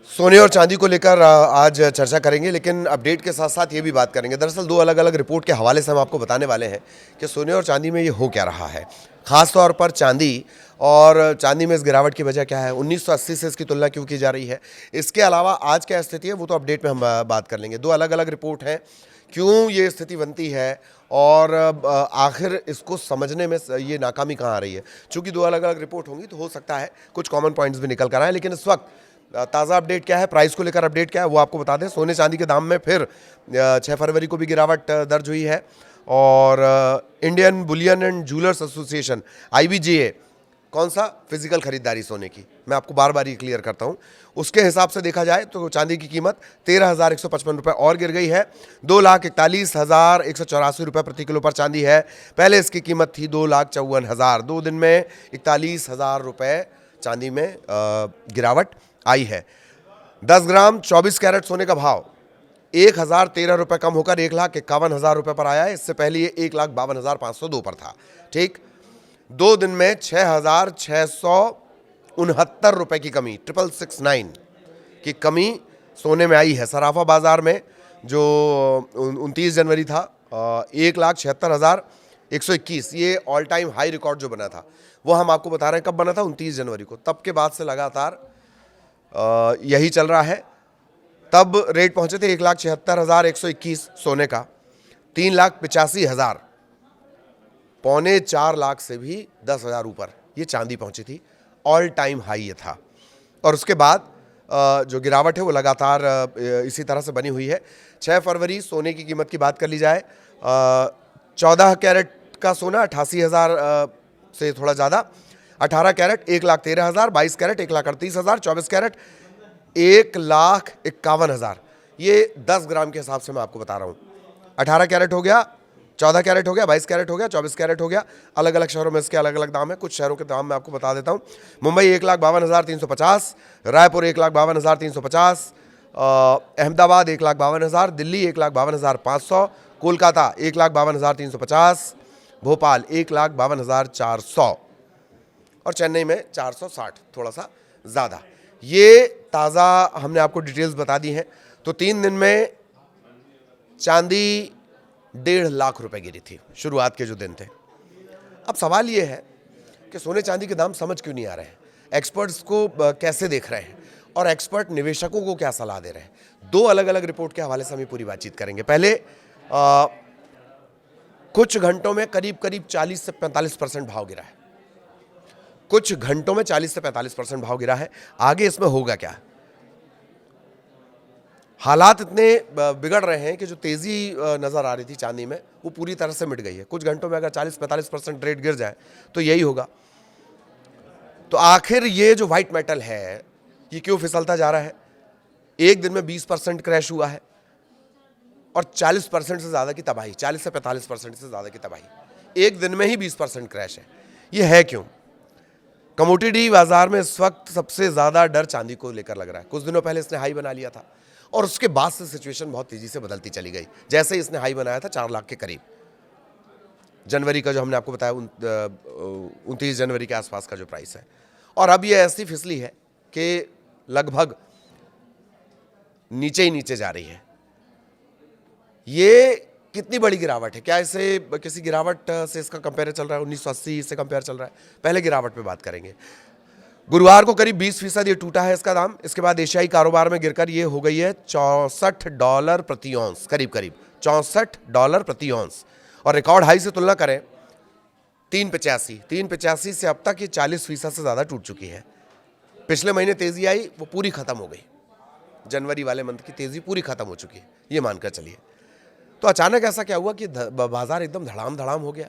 सोने और चांदी को लेकर आज चर्चा करेंगे, लेकिन अपडेट के साथ साथ ये भी बात करेंगे। दरअसल दो अलग अलग रिपोर्ट के हवाले से हम आपको बताने वाले हैं कि सोने और चांदी में ये हो क्या रहा है। खास तौर पर चांदी, और चांदी में इस गिरावट की वजह क्या है, 1980 से इसकी तुलना क्यों की जा रही है, इसके अलावा आज क्या स्थिति है वो तो अपडेट में हम बात कर लेंगे। दो अलग अलग रिपोर्ट हैं, क्यों ये स्थिति बनती है और आखिर इसको समझने में ये नाकामी कहाँ आ रही है। चूँकि दो अलग अलग रिपोर्ट होंगी तो हो सकता है कुछ कॉमन पॉइंट्स भी निकल कर आए, लेकिन इस वक्त ताज़ा अपडेट क्या है, प्राइस को लेकर अपडेट क्या है वो आपको बता दें। सोने चांदी के दाम में फिर 6 फरवरी को भी गिरावट दर्ज हुई है, और Indian Boolean and jewellers association IBJA, कौन सा, फिजिकल खरीदारी सोने की, मैं आपको बार बार ये क्लियर करता हूँ, उसके हिसाब से देखा जाए तो चांदी की कीमत 13,155 रुपये और गिर गई है। 2,41,184 रुपये प्रति किलो पर चांदी है। पहले इसकी कीमत थी 2,54,000। 2 दिन में 41,000 रुपये चांदी में गिरावट आई है। 10 ग्राम 24 कैरेट सोने का भाव 1,013 रुपये कम होकर 1,51,000 रुपये पर आया है। इससे पहले ये 1,52,502 पर था। ठीक, 2 दिन में 6,669 रुपये की कमी, 669 की कमी सोने में आई है। सराफा बाजार में जो 29 जनवरी था 1,76,121, ये ऑल टाइम हाई रिकॉर्ड जो बना था वो हम आपको बता रहे हैं कब बना था, 29 जनवरी को। तब के बाद से लगातार यही चल रहा है। तब रेट पहुंचे थे 1,76,121 सोने का, 3,85,000, 3.25 लाख से भी 10,000 ऊपर ये चांदी पहुंची थी। ऑल टाइम हाई ये था, और उसके बाद जो गिरावट है वो लगातार इसी तरह से बनी हुई है। 6 फरवरी सोने की कीमत की बात कर ली जाए, 14 कैरेट का सोना 88,000 से थोड़ा ज़्यादा, 18 कैरेट 1,13,000, 22 कैरेट 1,38,000, 24 कैरेट 1,51,000। ये 10 ग्राम के हिसाब से मैं आपको बता रहा हूँ। 18 कैरेट हो गया, 14 कैरेट हो गया, 22 कैरेट हो गया, 24 कैरेट हो गया। अलग अलग शहरों में इसके अलग अलग दाम है। कुछ शहरों के दाम मैं आपको बता देता हूँ। मुंबई 1,52,350, रायपुर 1,52,350, अहमदाबाद 1,52,000, दिल्ली 1,52,500, कोलकाता 1,52,350, भोपाल 1,52,400 और चेन्नई में 460, थोड़ा सा ज़्यादा। ये ताज़ा हमने आपको डिटेल्स बता दी हैं। तो 3 दिन में चांदी 1.5 लाख रुपए गिरी थी, शुरुआत के जो दिन थे। अब सवाल ये है कि सोने चांदी के दाम समझ क्यों नहीं आ रहे हैं, एक्सपर्ट्स को कैसे देख रहे हैं, और एक्सपर्ट निवेशकों को क्या सलाह दे रहे हैं। दो अलग अलग रिपोर्ट के हवाले से हम पूरी बातचीत करेंगे। पहले कुछ घंटों में करीब करीब 40 से 45% भाव गिरा है। कुछ घंटों में 40 से 45% भाव गिरा है। आगे इसमें होगा क्या? हालात इतने बिगड़ रहे हैं कि जो तेजी नजर आ रही थी चांदी में वो पूरी तरह से मिट गई है। कुछ घंटों में अगर 40-45% रेट गिर जाए तो यही होगा। तो आखिर ये जो व्हाइट मेटल है ये क्यों फिसलता जा रहा है? एक दिन में 20% क्रैश हुआ है और 40% से ज़्यादा की तबाही, 40 से 45% से ज़्यादा की तबाही, एक दिन में ही 20% क्रैश है। ये है क्यों? कमोडिटी बाजार में इस वक्त सबसे ज़्यादा डर चांदी को लेकर लग रहा है। कुछ दिनों पहले इसने हाई बना लिया था और उसके बाद से सिचुएशन बहुत तेज़ी से बदलती चली गई। जैसे ही इसने हाई बनाया था 4 लाख के करीब, जनवरी का जो हमने आपको बताया 29 जनवरी के आसपास का जो प्राइस है, और अब ये ऐसी फिसली है कि लगभग नीचे ही नीचे जा रही है। ये कितनी बड़ी गिरावट है? क्या इसे किसी गिरावट से इसका कंपेयर चल रहा है? 1980 से कंपेयर चल रहा है? पहले गिरावट पे बात करेंगे। गुरुवार को करीब 20% ये टूटा है इसका दाम। इसके बाद एशियाई कारोबार में गिरकर ये हो गई है $64 प्रति औंस, करीब करीब $64 प्रति औंस, और रिकॉर्ड हाई से तुलना करें 385 से अब तक ये 40% से ज़्यादा टूट चुकी है। पिछले महीने तेज़ी आई, वो पूरी ख़त्म हो गई। जनवरी वाले मंथ की तेज़ी पूरी ख़त्म हो चुकी है, ये मानकर चलिए। तो अचानक ऐसा क्या हुआ कि बाजार एकदम धड़ाम धड़ाम हो गया?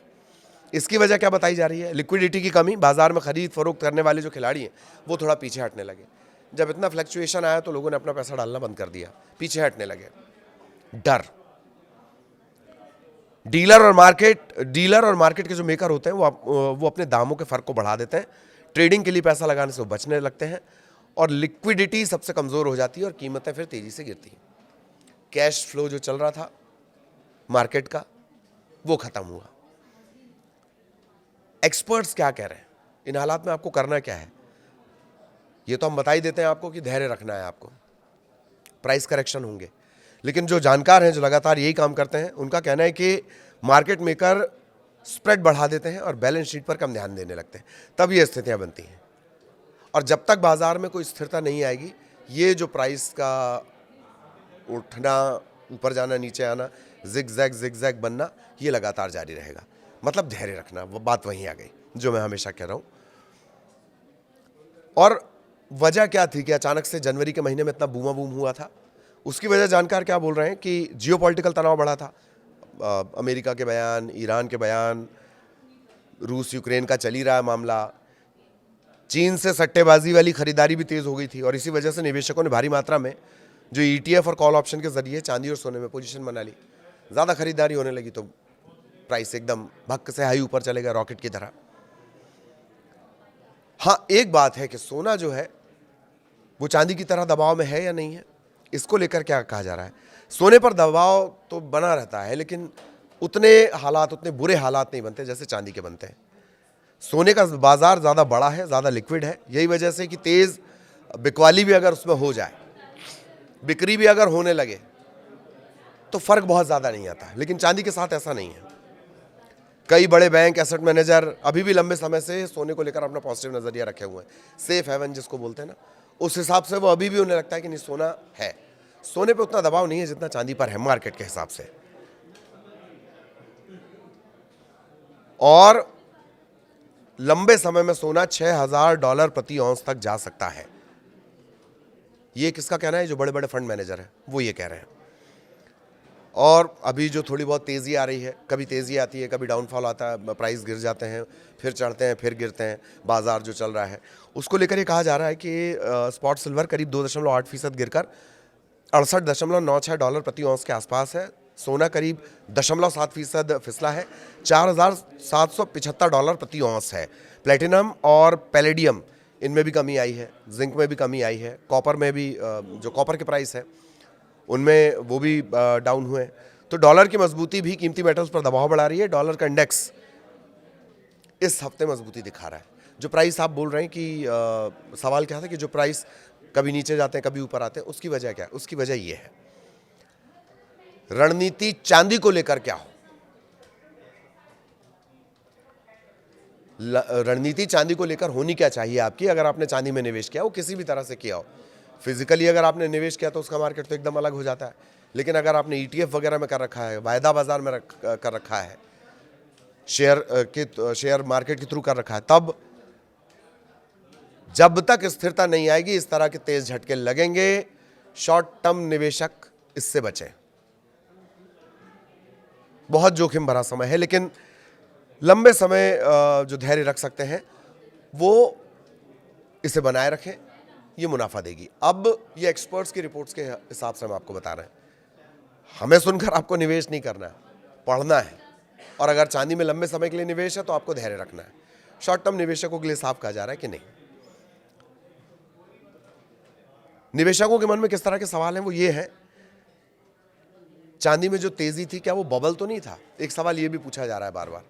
इसकी वजह क्या बताई जा रही है? लिक्विडिटी की कमी। बाजार में खरीद फरोख्त करने वाले जो खिलाड़ी हैं वो थोड़ा पीछे हटने लगे। जब इतना फ्लक्चुएशन आया तो लोगों ने अपना पैसा डालना बंद कर दिया, पीछे हटने लगे। डर। डीलर और मार्केट के जो मेकर होते हैं वो अपने दामों के फर्क को बढ़ा देते हैं। ट्रेडिंग के लिए पैसा लगाने से वो बचने लगते हैं, और लिक्विडिटी सबसे कमज़ोर हो जाती है और कीमतें फिर तेज़ी से गिरती हैं। कैश फ्लो जो चल रहा था मार्केट का वो ख़त्म हुआ। एक्सपर्ट्स क्या कह रहे हैं? इन हालात में आपको करना क्या है? ये तो हम बता ही देते हैं आपको कि धैर्य रखना है आपको। प्राइस करेक्शन होंगे। लेकिन जो जानकार हैं, जो लगातार यही काम करते हैं, उनका कहना है कि मार्केट मेकर स्प्रेड बढ़ा देते हैं और बैलेंस शीट पर कम ध्यान देने लगते हैं, तब ये स्थितियां बनती हैं। और जब तक बाजार में कोई स्थिरता नहीं आएगी, ये जो प्राइस का उठना, ऊपर जाना, नीचे आना, जिग जैग बनना, ये लगातार जारी रहेगा। मतलब धैर्य रखना, वो बात वहीं आ गई जो मैं हमेशा कह रहा हूं। और वजह क्या थी कि अचानक से जनवरी के महीने में इतना बूमा बूम हुआ था? उसकी वजह जानकार क्या बोल रहे हैं कि जियोपॉलिटिकल तनाव बढ़ा था। अमेरिका के बयान, ईरान के बयान, रूस यूक्रेन का चल ही रहा है मामला, चीन से सट्टेबाजी वाली खरीदारी भी तेज हो गई थी। और इसी वजह से निवेशकों ने भारी मात्रा में जो ETF और कॉल ऑप्शन के जरिए चांदी और सोने में पोजीशन बना ली। ज़्यादा खरीदारी होने लगी तो प्राइस एकदम भक्क से हाई ऊपर चलेगा, रॉकेट की तरह। हाँ, एक बात है कि सोना जो है वो चांदी की तरह दबाव में है या नहीं है, इसको लेकर क्या कहा जा रहा है। सोने पर दबाव तो बना रहता है, लेकिन उतने बुरे हालात नहीं बनते जैसे चांदी के बनते हैं। सोने का बाजार ज़्यादा बड़ा है, ज़्यादा लिक्विड है। यही वजह से कि तेज़ बिकवाली भी अगर उसमें हो जाए, बिक्री भी अगर होने लगे, तो फर्क बहुत ज़्यादा नहीं आता। लेकिन चांदी के साथ ऐसा नहीं है। कई बड़े बैंक, एसेट मैनेजर अभी भी लंबे समय से सोने को लेकर अपना पॉजिटिव नज़रिया रखे हुए हैं। सेफ हेवन जिसको बोलते हैं ना, उस हिसाब से वो अभी भी उन्हें लगता है कि नहीं, सोना है। सोने पे उतना दबाव नहीं है जितना चांदी पर है मार्केट के हिसाब से। और लंबे समय में सोना $6,000 प्रति औंस तक जा सकता है। ये किसका कहना है? जो बड़े बड़े फंड मैनेजर हैं वो ये कह रहे हैं। और अभी जो थोड़ी बहुत तेज़ी आ रही है, कभी तेज़ी आती है, कभी डाउनफॉल आता है, प्राइस गिर जाते हैं, फिर चढ़ते हैं, फिर गिरते हैं, बाजार जो चल रहा है उसको लेकर ये कहा जा रहा है कि स्पॉट सिल्वर करीब 2.8% गिरकर $68.96 प्रति औंस के आसपास है। सोना करीब 0.7% फिसला है, $4,775 प्रति औंस है। प्लेटिनम और पैलेडियम, इनमें भी कमी आई है, जिंक में भी कमी आई है, कॉपर में भी जो कॉपर के प्राइस है उनमें वो भी डाउन हुए। तो डॉलर की मजबूती भी कीमती मेटल्स पर दबाव बढ़ा रही है। डॉलर का इंडेक्स इस हफ्ते मजबूती दिखा रहा है। जो प्राइस आप बोल रहे हैं कि सवाल क्या था कि जो प्राइस कभी नीचे जाते हैं, कभी ऊपर आते हैं, उसकी वजह क्या है? उसकी वजह ये है, रणनीति चांदी को लेकर क्या हो। रणनीति चांदी को लेकर होनी क्या चाहिए आपकी? अगर आपने चांदी में निवेश किया हो, किसी भी तरह से किया हो, फिजिकली अगर आपने निवेश किया तो उसका मार्केट तो एकदम अलग हो जाता है। लेकिन अगर आपने ETF वगैरह में कर रखा है, वायदा बाजार में कर रखा है, शेयर मार्केट के थ्रू कर रखा है, तब जब तक स्थिरता नहीं आएगी इस तरह के तेज झटके लगेंगे। शॉर्ट टर्म निवेशक इससे बचें। बहुत जोखिम भरा समय है, लेकिन लंबे समय जो धैर्य रख सकते हैं वो इसे बनाए रखें, ये मुनाफा देगी। अब ये एक्सपर्ट्स की रिपोर्ट्स के हिसाब से हम आपको बता रहे हैं। हमें सुनकर आपको निवेश नहीं करना है, पढ़ना है। और अगर चांदी में लंबे समय के लिए निवेश है तो आपको धैर्य रखना है। शॉर्ट टर्म निवेशकों के लिए साफ कहा जा रहा है कि नहीं। निवेशकों के मन में किस तरह के सवाल हैं वो ये है, चांदी में जो तेजी थी, क्या वो बबल तो नहीं था? एक सवाल ये भी पूछा जा रहा है बार बार।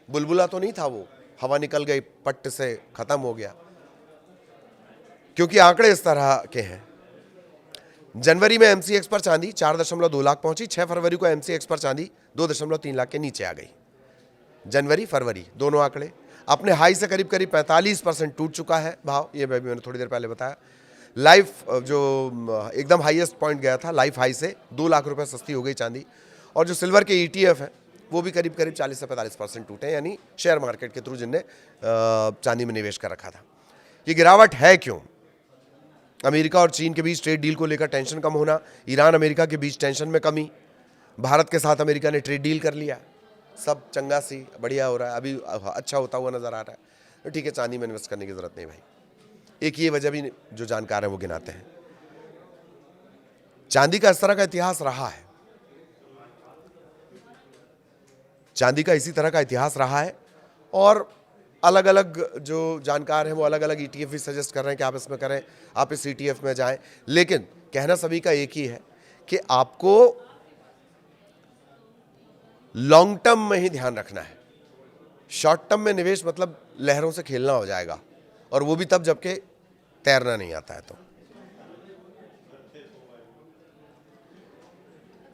बुलबुला तो नहीं था वो, हवा निकल गई, पट्ट से खत्म हो गया? क्योंकि आंकड़े इस तरह के हैं। जनवरी में MCX पर चांदी 4.2 लाख पहुंची। 6 फरवरी को MCX पर चांदी 2.3 लाख के नीचे आ गई। जनवरी फरवरी दोनों आंकड़े अपने हाई से करीब 45% टूट चुका है भाव। ये मैंने थोड़ी देर पहले बताया। लाइफ जो एकदम हाईएस्ट पॉइंट गया था, लाइफ हाई से 2 लाख रुपए सस्ती हो गई चांदी। और जो सिल्वर के ETF है वो भी करीब 40 से 45% टूटे, यानी शेयर मार्केट के थ्रू जिनने चांदी में निवेश कर रखा था। ये गिरावट है क्यों? अमेरिका और चीन के बीच ट्रेड डील को लेकर टेंशन कम होना, ईरान अमेरिका के बीच टेंशन में कमी, भारत के साथ अमेरिका ने ट्रेड डील कर लिया, सब चंगा सी बढ़िया हो रहा है, अभी अच्छा होता हुआ नजर आ रहा है। तो ठीक है, चांदी में इन्वेस्ट करने की जरूरत नहीं भाई। एक ये वजह भी जो जानकार हैं वो गिनाते हैं। चांदी का इस तरह का इतिहास रहा है, चांदी का इसी तरह का इतिहास रहा है। और अलग अलग जो जानकार हैं वो अलग अलग ETF भी सजेस्ट कर रहे हैं कि आप इसमें करें, आप इस ETF में जाएं। लेकिन कहना सभी का एक ही है कि आपको लॉन्ग टर्म में ही ध्यान रखना है। शॉर्ट टर्म में निवेश मतलब लहरों से खेलना हो जाएगा, और वो भी तब जबकि तैरना नहीं आता है। तो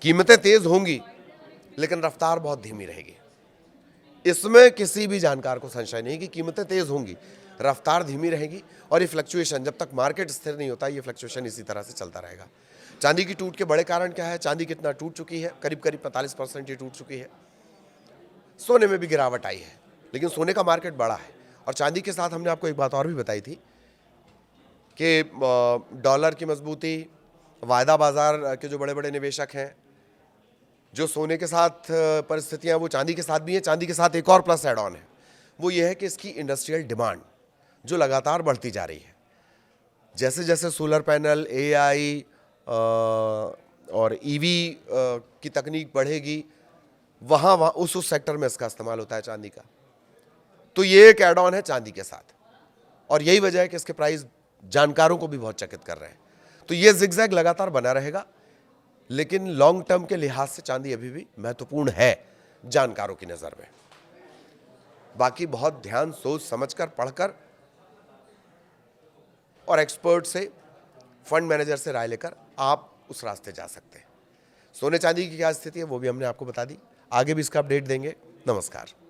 कीमतें तेज होंगी लेकिन रफ्तार बहुत धीमी रहेगी। इसमें किसी भी जानकार को संशय नहीं कि कीमतें तेज होंगी, रफ्तार धीमी रहेगी और ये फ्लक्चुएशन जब तक मार्केट स्थिर नहीं होता, ये फ्लक्चुएशन इसी तरह से चलता रहेगा। चांदी की टूट के बड़े कारण क्या है? चांदी कितना टूट चुकी है? करीब करीब 45% ये टूट चुकी है। सोने में भी गिरावट आई है, लेकिन सोने का मार्केट बड़ा है। और चांदी के साथ हमने आपको एक बात और भी बताई थी कि डॉलर की मजबूती, वायदा बाजार के जो बड़े बड़े निवेशक हैं, जो सोने के साथ परिस्थितियां वो चांदी के साथ भी हैं। चांदी के साथ एक और प्लस एड ऑन है, वो ये है कि इसकी इंडस्ट्रियल डिमांड जो लगातार बढ़ती जा रही है। जैसे जैसे सोलर पैनल, एआई और ईवी की तकनीक बढ़ेगी, वहाँ उस सेक्टर में इसका इस्तेमाल होता है चांदी का। तो ये एक एड ऑन है चांदी के साथ, और यही वजह है कि इसके प्राइस जानकारों को भी बहुत चकित कर रहे हैं। तो ये जिगजैग लगातार बना रहेगा, लेकिन लॉन्ग टर्म के लिहाज से चांदी अभी भी महत्वपूर्ण है जानकारों की नज़र में। बाकी बहुत ध्यान, सोच समझकर, पढ़कर और एक्सपर्ट से, फंड मैनेजर से राय लेकर आप उस रास्ते जा सकते हैं। सोने चांदी की क्या स्थिति है वो भी हमने आपको बता दी, आगे भी इसका अपडेट देंगे। नमस्कार।